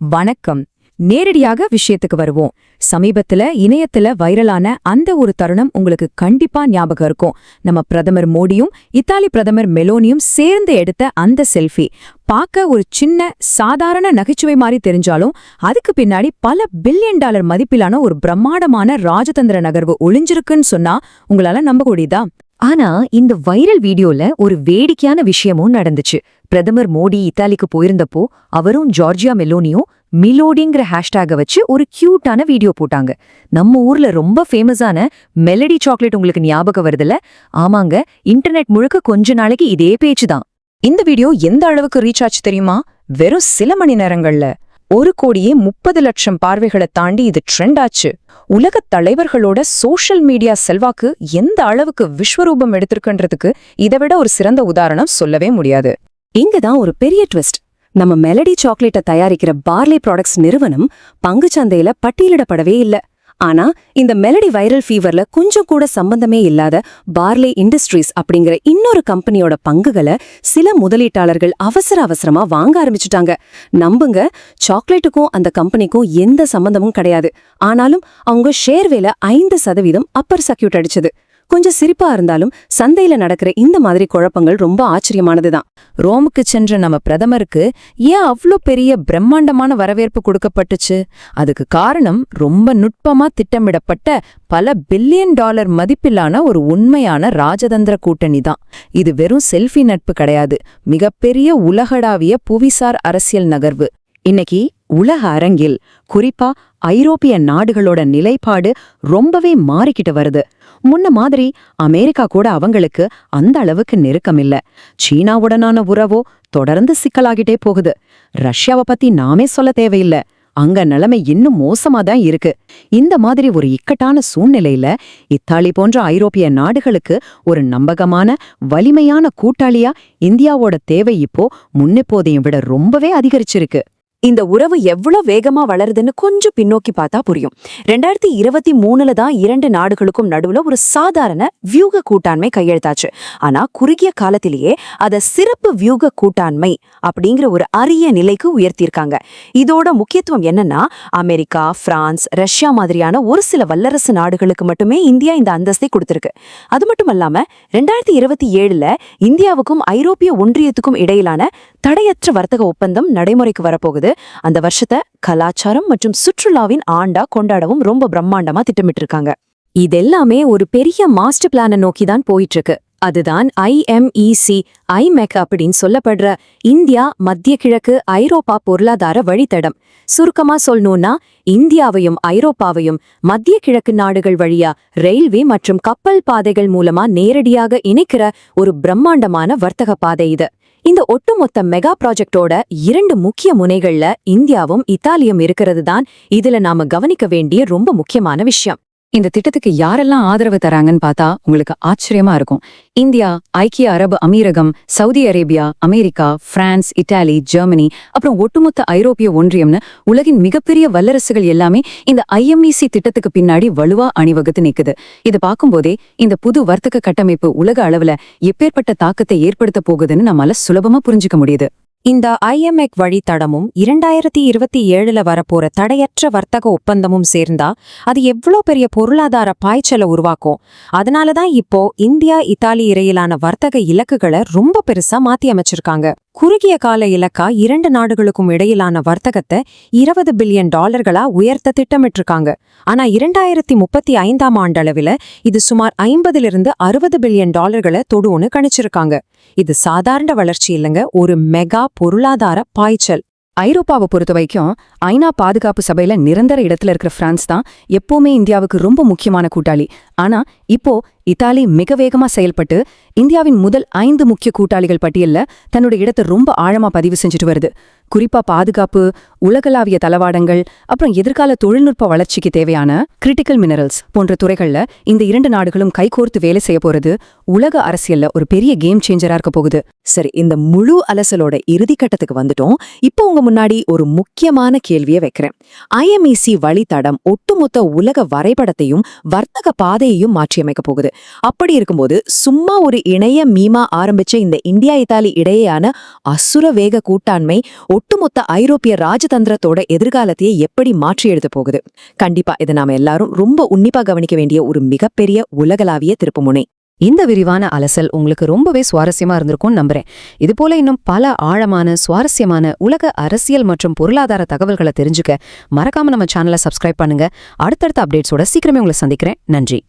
வணக்கம். நேரடியாக விஷயத்துக்கு வருவோம். சமீபத்துல இணையத்துல வைரலான அந்த ஒரு தருணம் உங்களுக்கு கண்டிப்பா ஞாபகம் இருக்கும். நம்ம பிரதமர் மோடியும் இத்தாலி பிரதமர் மெலோனியும் சேர்ந்து எடுத்த அந்த செல்ஃபி. பார்க்க ஒரு சின்ன சாதாரண நகைச்சுவை மாதிரி தெரிஞ்சாலும் அதுக்கு பின்னாடி பல பில்லியன் டாலர் மதிப்பிலான ஒரு பிரம்மாண்டமான ராஜதந்திர நகர்வு ஒளிஞ்சிருக்குன்னு சொன்னா உங்களால நம்ப கூடியதா? ஆனா இந்த வைரல் வீடியோல ஒரு வேடிக்கையான விஷயமும் நடந்துச்சு. பிரதமர் மோடி இத்தாலிக்கு போயிருந்தப்போ அவரும் ஜார்ஜியா மெலோனியும் மிலோடிங்கிற ஹேஷ்டேக வச்சு ஒரு கியூட்டான வீடியோ போட்டாங்க. நம்ம ஊர்ல ரொம்ப ஃபேமஸான மெலடி சாக்லேட் உங்களுக்கு ஞாபகம் வருதுல? ஆமாங்க, இன்டர்நெட் முழுக்க கொஞ்ச நாளைக்கு இதே பேச்சுதான். இந்த வீடியோ எந்த அளவுக்கு ரீச் ஆச்சு தெரியுமா? வெறும் சில மணி நேரங்கள்ல 1,30,00,000 பார்வைகளை தாண்டி இது ட்ரெண்ட் ஆச்சு. உலகத் தலைவர்களோட சோஷியல் மீடியா செல்வாக்கு எந்த அளவுக்கு விஸ்வரூபம் எடுத்திருக்குன்றதுக்கு இதை விட ஒரு சிறந்த உதாரணம் சொல்லவே முடியாது. இங்கதான் ஒரு பெரிய ட்விஸ்ட். நம்ம மெலடி சாக்லேட்டை தயாரிக்கிற பார்லே ப்ராடக்ட்ஸ் நிறுவனம் பங்குச்சந்தையில பட்டியலிடப்படவே இல்ல. ஆனா இந்த மெலடி வைரல் ஃபீவர்ல கொஞ்சம் கூட சம்பந்தமே இல்லாத பார்லே இண்டஸ்ட்ரீஸ் அப்படிங்கிற இன்னொரு கம்பெனியோட பங்குகளை சில முதலீட்டாளர்கள் அவசரமா வாங்க ஆரம்பிச்சுட்டாங்க. நம்புங்க, சாக்லேட்டுக்கும் அந்த கம்பெனிக்கும் எந்த சம்பந்தமும் கிடையாது. ஆனாலும் அவங்க ஷேர் விலை 5% அப்பர் சர்க்கியூட் அடிச்சது. கொஞ்சம் சிரிப்பா இருந்தாலும் சந்தையில நடக்கிற இந்த மாதிரி குழப்பங்கள் ரொம்ப ஆச்சரியமானதுதான். ரோமுக்கு சென்ற நம்ம பிரதமருக்கு ஏன் அவ்ளோ பெரிய பிரம்மாண்டமான வரவேற்பு கொடுக்கப்பட்டுச்சு? அதுக்கு காரணம் ரொம்ப நுட்பமா திட்டமிடப்பட்ட பல பில்லியன் டாலர் மதிப்பிலான ஒரு உண்மையான ராஜதந்திர கூட்டணி தான். இது வெறும் செல்ஃபி நட்பு கிடையாது, மிகப்பெரிய உலகளாவிய புவிசார் அரசியல் நகர்வு. இன்னைக்கு உலக அரங்கில், குறிப்பா ஐரோப்பிய நாடுகளோட நிலைப்பாடு ரொம்பவே மாறிக்கிட்டு வருது. முன்ன மாதிரி அமெரிக்கா கூட அவங்களுக்கு அந்த அளவுக்கு நெருக்கமில்ல. சீனாவுடனான உறவோ தொடர்ந்து சிக்கலாகிட்டே போகுது. ரஷ்யாவை பத்தி நாமே சொல்ல தேவையில்ல, அங்க நிலைமை இன்னும் மோசமாதான் இருக்கு. இந்த மாதிரி ஒரு இக்கட்டான சூழ்நிலையில இத்தாலி போன்ற ஐரோப்பிய நாடுகளுக்கு ஒரு நம்பகமான வலிமையான கூட்டாளியா இந்தியாவோட தேவை இப்போ முன்னெப்போதையும் விட ரொம்பவே அதிகரிச்சிருக்கு. இந்த உறவு எவ்வளவு வேகமா வளருதுன்னு கொஞ்சம் பின்னோக்கி பார்த்தா புரியும். 2023 தான் 2 நாடுகளுக்கும் நடுவுல ஒரு சாதாரண வியூக கூட்டாண்மை கையெழுத்தாச்சு. ஆனா குறுகிய காலத்திலேயே அத சிறப்பு வியூக கூட்டாண்மை அப்படிங்கிற ஒரு அரிய நிலைக்கு உயர்த்தியிருக்காங்க. இதோட முக்கியத்துவம் என்னன்னா, அமெரிக்கா, பிரான்ஸ், ரஷ்யா மாதிரியான ஒரு சில வல்லரசு நாடுகளுக்கு மட்டுமே இந்தியா இந்த அந்தஸ்தை கொடுத்திருக்கு. அது மட்டும் இல்லாம 2027 இந்தியாவுக்கும் ஐரோப்பிய ஒன்றியத்துக்கும் இடையிலான தடையற்ற வர்த்தக ஒப்பந்தம் நடைமுறைக்கு வரப்போகுது. அந்த வருஷத்தை கலாச்சாரம் மற்றும் சுற்றுலாவின் ஆண்டா கொண்டாடவும் ரொம்ப பிரம்மாண்டமா திட்டமிட்டிருக்காங்க. இதெல்லாமே ஒரு பெரிய மாஸ்டர் பிளானை நோக்கிதான் போயிட்டு இருக்கு. அதுதான் IMEC அப்படின்னு சொல்லப்படுற இந்தியா மத்திய கிழக்கு ஐரோப்பா பொருளாதார வழித்தடம். சுருக்கமா சொல்லணும்னா, இந்தியாவையும் ஐரோப்பாவையும் மத்திய கிழக்கு நாடுகள் வழியா ரயில்வே மற்றும் கப்பல் பாதைகள் மூலமா நேரடியாக இணைக்கிற ஒரு பிரம்மாண்டமான வர்த்தக பாதை இது. இந்த ஒட்டுமொத்த மெகா ப்ராஜெக்டோட 2 முக்கிய முனைகள்ல இந்தியாவும் இத்தாலியும் இருக்கிறது தான் இதுல நாம கவனிக்க வேண்டிய ரொம்ப முக்கியமான விஷயம். இந்த திட்டத்துக்கு யாரெல்லாம் ஆதரவு தராங்கன்னு பார்த்தா உங்களுக்கு ஆச்சரியமா இருக்கும். இந்தியா, ஐக்கிய அரபு அமீரகம், Saudi Arabia, America, France, Italy, Germany, அப்புறம் ஒட்டுமொத்த ஐரோப்பிய ஒன்றியம்னு உலகின் மிகப்பெரிய வல்லரசுகள் எல்லாமே இந்த IMEC திட்டத்துக்கு பின்னாடி வலுவா அணிவகுத்து நிக்குது. இது பார்க்கும்போதே இந்த புது வர்த்தக கட்டமைப்பு உலக அளவுல எப்பேற்பட்ட தாக்கத்தை ஏற்படுத்த போகுதுன்னு நம்மால சுலபமா புரிஞ்சுக்க முடியுது. இந்த IMEC வழித்தடமும் 2027 வரப்போற தடையற்ற வர்த்தக ஒப்பந்தமும் சேர்ந்தா அது எவ்வளோ பெரிய பொருளாதார பாய்ச்சலை உருவாக்கும். அதனாலதான் இப்போ இந்தியா இத்தாலி இடையிலான வர்த்தக இலக்குகளை ரொம்ப பெருசா மாத்தி அமைச்சிருக்காங்க. குறுகிய கால இலக்கா 2 நாடுகளுக்கும் இடையிலான வர்த்தகத்தை 20 பில்லியன் டாலர்களா உயர்த்த திட்டமிட்டிருக்காங்க. ஆனா 2035 ஆண்டளவில் இது சுமார் 50 - 60 பில்லியன் டாலர்களை தொடுன்னு கணிச்சிருக்காங்க. இது சாதாரண வளர்ச்சி இல்லைங்க, ஒரு மெகா பொருளாதார பாய்ச்சல். ஐரோப்பாவை பொறுத்த வரைக்கும் ஐநா பாதுகாப்பு சபையில நிரந்தர இடத்துல இருக்கிற பிரான்ஸ் தான் எப்பவுமே இந்தியாவுக்கு ரொம்ப முக்கியமான கூட்டாளி. ஆனா இப்போ இத்தாலி மிக வேகமா செயல்பட்டு இந்தியாவின் முதல் 5 முக்கிய கூட்டாளிகள் பட்டியல்ல தன்னோட இடத்தை ரொம்ப ஆழமா பதிவு செஞ்சுட்டு வருது. குறிப்பா பாதுகாப்பு, உலகளாவிய தளவாடங்கள், அப்புறம் எதிர்கால தொழில்நுட்ப வளர்ச்சிக்கு தேவையான கிரிட்டிக்கல் மினரல்ஸ் போன்ற துறைகள்ல இந்த 2 நாடுகளும் கைகோர்த்து வேலை செய்ய போறது உலக அரசியல்ல ஒரு பெரிய கேம் சேஞ்சரா இருக்க போகுது. சரி, இந்த முழு அலசலோட இறுதிக்கட்டத்துக்கு வந்துட்டோம். இப்போ உங்க முன்னாடி ஒரு முக்கியமான கேள்வியை வைக்கிறேன். IMEC வழித்தடம் ஒட்டுமொத்த உலக வரைபடத்தையும் வர்த்தக பாதையையும் மாற்றியமைக்க போகுது. அப்படி இருக்கும்போது சும்மா ஒரு இணைய மீமா ஆரம்பிச்ச இந்த இந்தியா இத்தாலி இடையேயான அசுர வேக கூட்டாண்மை ஒட்டுமொத்த ஐரோப்பிய ராஜதந்திரத்தோட எதிர்காலத்தையே எப்படி மாற்றி எழுத போகுது? கண்டிப்பா இதை நாம எல்லாரும் ரொம்ப உன்னிப்பா கவனிக்க வேண்டிய ஒரு மிகப்பெரிய உலகளாவிய திருப்புமுனை. இந்த விரிவான அலசல் உங்களுக்கு ரொம்பவே சுவாரஸ்யமா இருந்திருக்கும்னு நம்புறேன். இது போல இன்னும் பல ஆழமான சுவாரஸ்யமான உலக அரசியல் மற்றும் பொருளாதார தகவல்களை தெரிஞ்சுக்க மறக்காம நம்ம சேனலை சப்ஸ்கிரைப் பண்ணுங்க. அடுத்தடுத்த அப்டேட்ஸோட சீக்கிரமே உங்களை சந்திக்கிறேன். நன்றி.